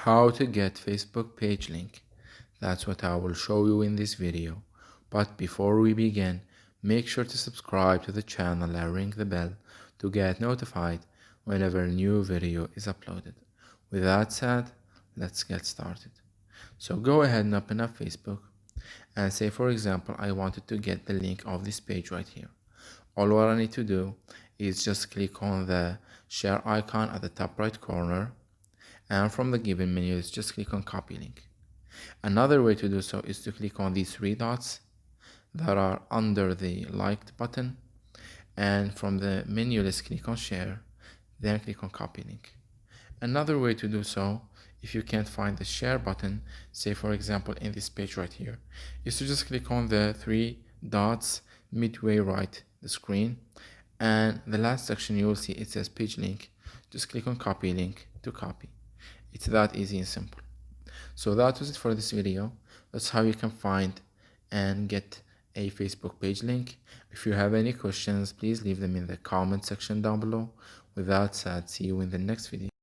How to get Facebook page link. That's what I will show you in this video. But before we begin, make sure to subscribe to the channel and ring the bell to get notified whenever a new video is uploaded. With that said, let's get started. So go ahead and open up Facebook and say, for example, I wanted to get the link of this page right here. All what I need to do is just click on the share icon at the top right corner, and from the given menu is just click on copy link. Another way to do so is to click on these three dots that are under the liked button, and from the menu let's click on share, then click on copy link. Another way to do so, if you can't find the share button, say for example in this page right here, is to just click on the three dots midway right the screen, and the last section you will see it says page link. Just click on copy link to copy. It's that easy and simple. So that was it for this video. That's how you can find and get a Facebook page link. If you have any questions, please leave them in the comment section down below. With that said, see you in the next video.